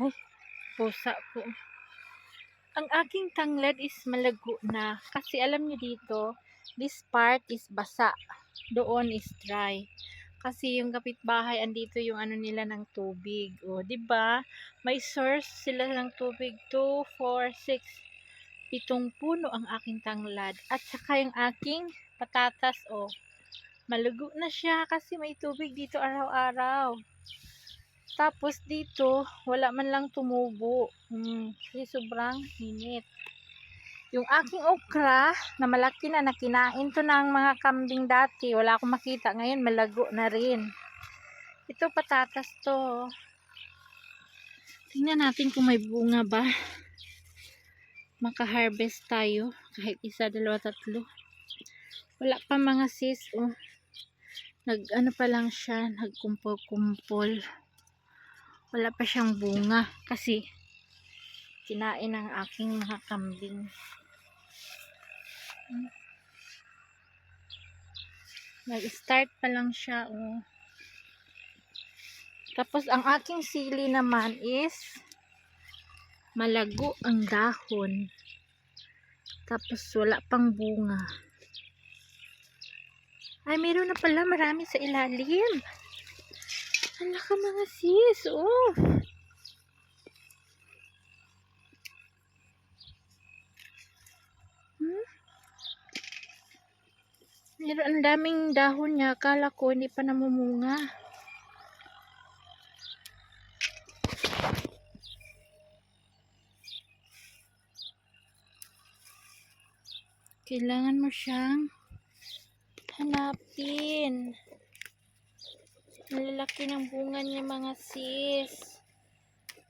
Ay, pusa ko. Ang aking tanglad is malago na. Kasi alam niyo dito, this part is basa. Doon is dry. Kasi yung kapitbahay, andito yung ano nila ng tubig. O, di ba? May source sila ng tubig. 2, 4, 6, 7 puno ang aking tanglad. At saka yung aking patatas, o. Malugo na siya kasi may tubig dito araw-araw. Tapos dito, wala man lang tumubo. Kasi sobrang init. Yung aking okra, na malaki na, nakinain to ng mga kambing dati. Wala akong makita. Ngayon, malago na rin. Ito, patatas to. Tingnan natin kung may bunga ba. Maka-harvest tayo. Kahit isa, dalawa, tatlo. Wala pa mga sis, oh. Nag-ano pa lang siya, nagkumpol-kumpol. Wala pa siyang bunga kasi kinain ng aking mga kambing. Nag-start pa lang siya, oh. Tapos ang aking sili naman is malago ang dahon. Tapos wala pang bunga. Ay, meron na pala marami sa ilalim. Hala ka mga sis, oh. Meron, ang daming dahon niya. Akala ko hindi pa namumunga. Kailangan mo siyang hanapin. Malalaki ng bunga niya mga sis.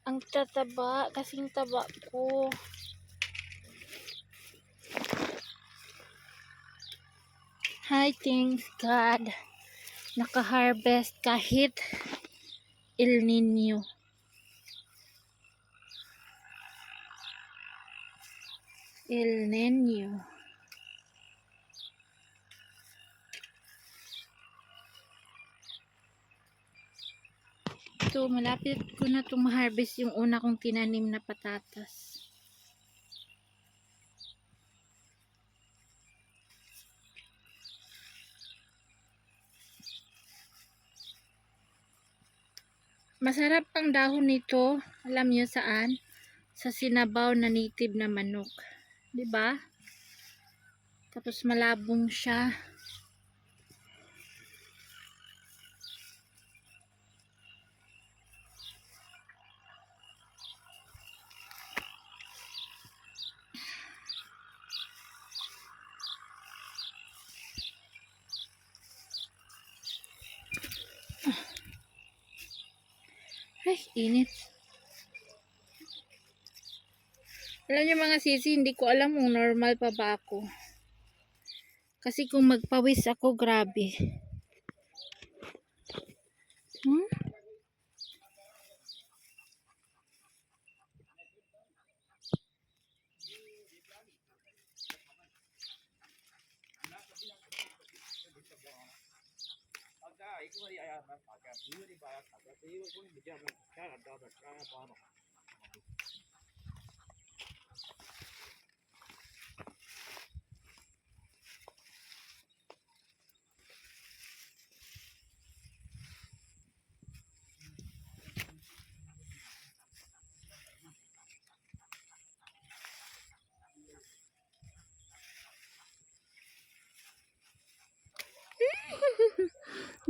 Ang tataba, kasing taba ko. Hi, thanks God. Naka-harvest kahit El Nino. El Nino. Ito, malapit ko na itong ma-harvest yung una kong tinanim na patatas. Masarap ang dahon nito. Alam niyo saan? Sa sinabaw na native na manok. 'Di ba? Tapos malabong siya. Ay, init. Alam niyo mga sisi, hindi ko alam kung normal pa ba ako. Kasi kung magpawis ako, grabe.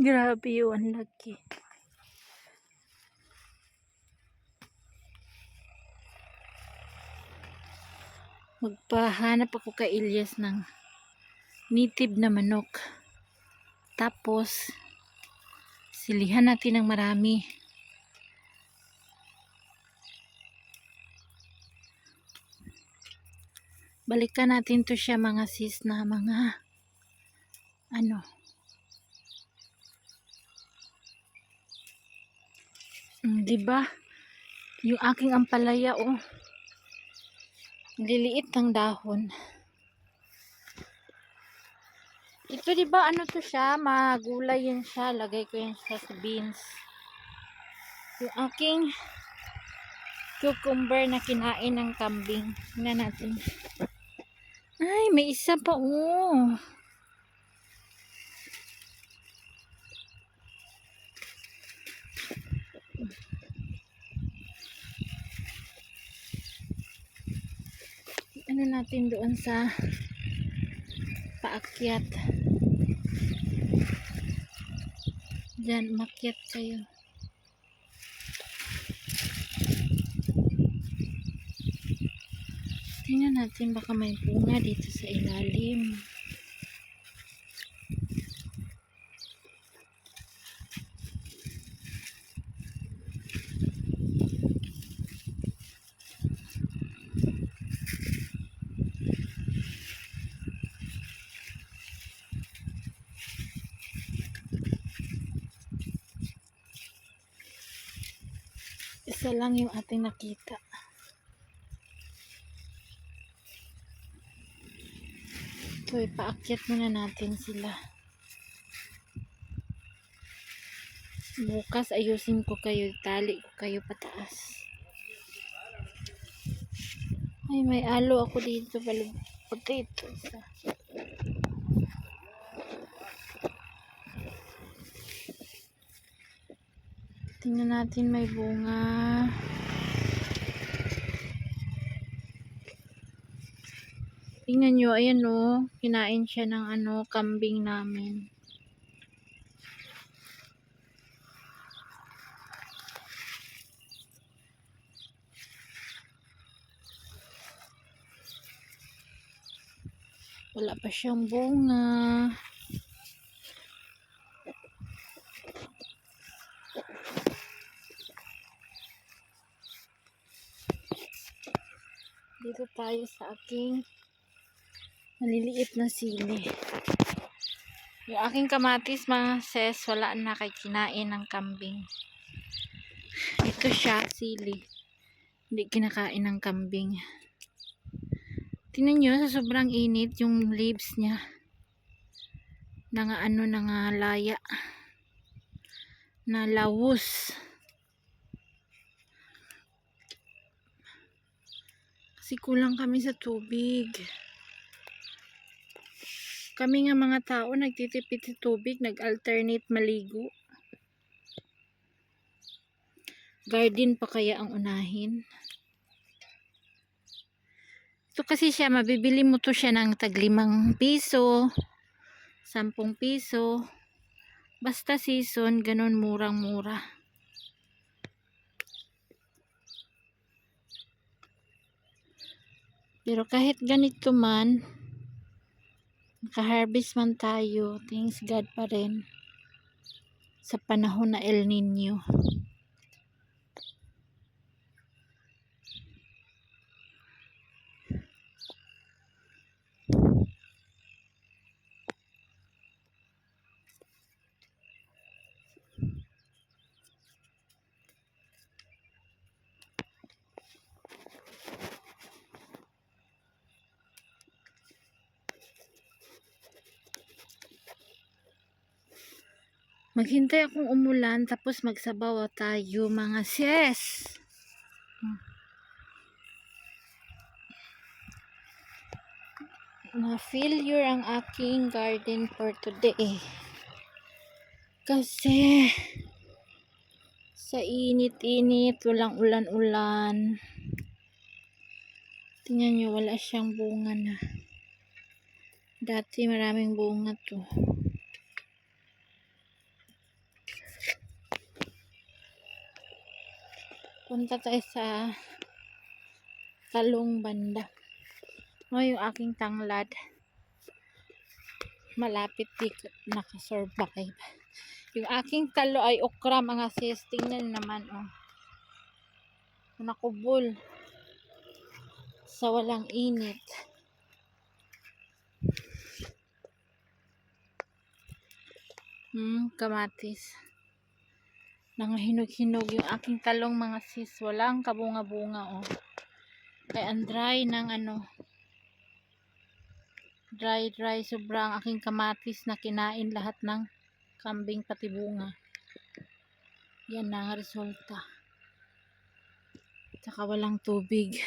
Grabe yun, ang laki. Magpahanap ako kay Ilyas ng native na manok. Tapos, silihan natin ng marami. Balikan natin to siya mga sis na mga ano. Diba? Yung aking ampalaya, oh. Liliit ng dahon. Ito, diba, ano to siya? Magulay yan siya. Lagay ko yan siya sa beans. Yung aking cucumber na kinain ng kambing. Tingnan natin. Ay, may isa pa oh. Ano natin doon sa paakyat. Diyan, makyat kayo. Tingnan natin baka may bunga dito sa ilalim. Isa lang yung ating nakita. So, ipaakyat muna natin sila. Bukas ayusin ko kayo, tali ko kayo pataas. Ay, may alo ako dito, potato. Tingnan natin, may bunga. Tingnan nyo, ayan o, kinain siya ng kambing namin. Wala pa siyang bunga. Dito tayo sa aking maliliit na sili. Yung aking kamatis, mga sis, wala na kay kinain ng kambing. Ito siya, sili. Hindi kinakain ng kambing. Tingnan nyo, sa sobrang init, yung leaves niya. Nangalaya. Nalawos. Kasi kulang kami sa tubig. Kami nga mga tao nagtitipid sa tubig, nag-alternate maligo. Garden pa kaya ang unahin? Ito kasi siya, mabibili mo to siya ng tag 5 piso, 10 piso. Basta season, ganun murang-mura. Pero kahit ganito man, naka-harvest man tayo, thanks God pa rin sa panahon na El Nino. Maghintay akong umulan tapos magsabaw tayo mga sis. Na-failure ang aking garden for today. Kasi sa init-init, walang ulan-ulan. Tingnan nyo, wala siyang bunga na. Dati maraming bunga to. Punta tayo sa talong banda. Yung aking tanglad. Malapit nakasurvive. Yung aking talo ay okra mga sis. Tingnan naman nakubol sa walang init. Kamatis. Nangahinog-hinog yung aking talong mga sis. Walang kabunga-bunga kaya ang dry ng dry sobrang aking kamatis na kinain lahat ng kambing pati bunga. Yan na ang resulta. Tsaka walang tubig.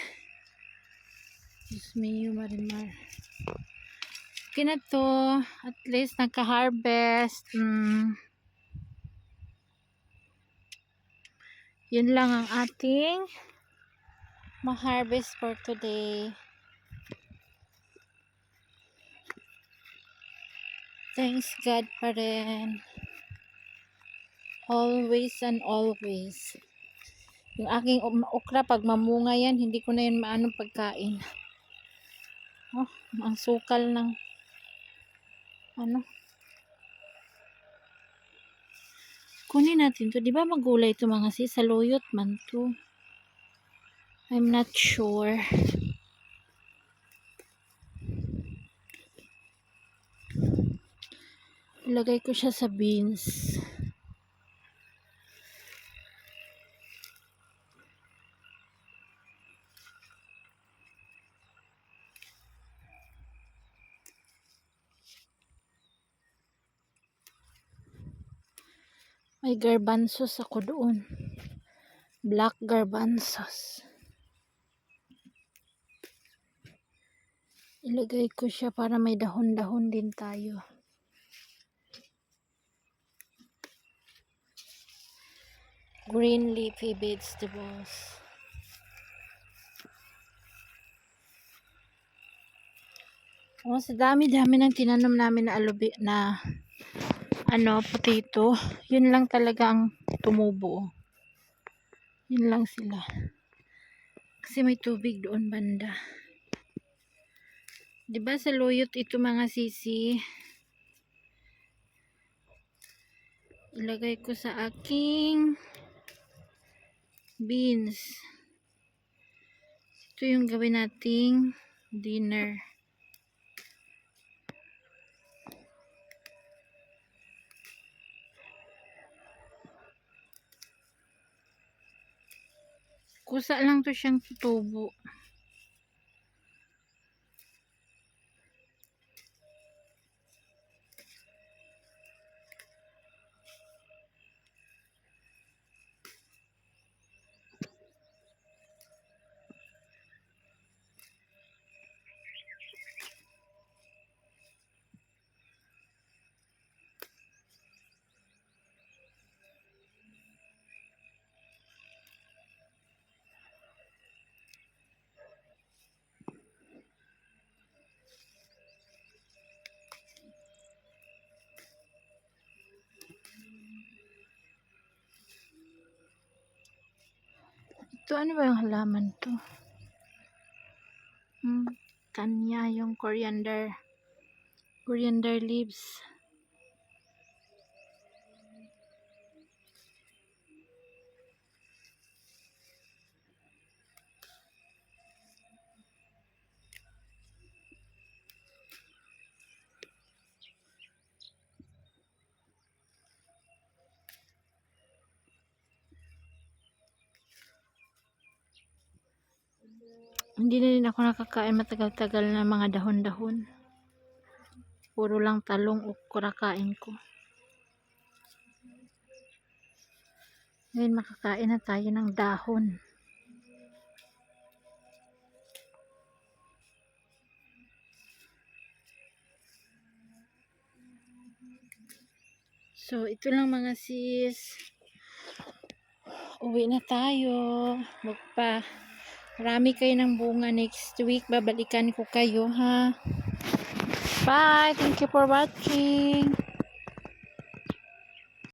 Diyos me, Marimar. Okay na to. At least nagka-harvest. Yun lang ang ating ma-harvest for today. Thanks God pa rin. Always and always. Yung aking okra, pag mamunga yan, hindi ko na yun maanong pagkain. Oh, ang sukal ng kunin natin to. Di ba magulay to mga sis? Saluyot man to. I'm not sure. Ilagay ko siya sa beans. May garbanzos ako doon. Black garbanzos. Ilagay ko siya para may dahon-dahon din tayo. Green leafy vegetables. Oh, sa dami-dami ng tinanom namin na potato. Yun lang talaga ang tumubo. Yun lang sila. Kasi may tubig doon banda. Diba sa luyot ito mga sisi? Ilagay ko sa aking beans. Ito yung gawin nating dinner. Kusa lang to siyang tutubo. Ito, ano ba yung halaman to? Kanya yung coriander leaves. Hindi na rin ako nakakain matagal-tagal na mga dahon-dahon. Puro lang talong o kurakain ko. Ngayon makakain na tayo ng dahon. So, ito lang mga sis. Uwi na tayo. Marami kayo ng bunga next week. Babalikan ko kayo ha. Bye. Thank you for watching.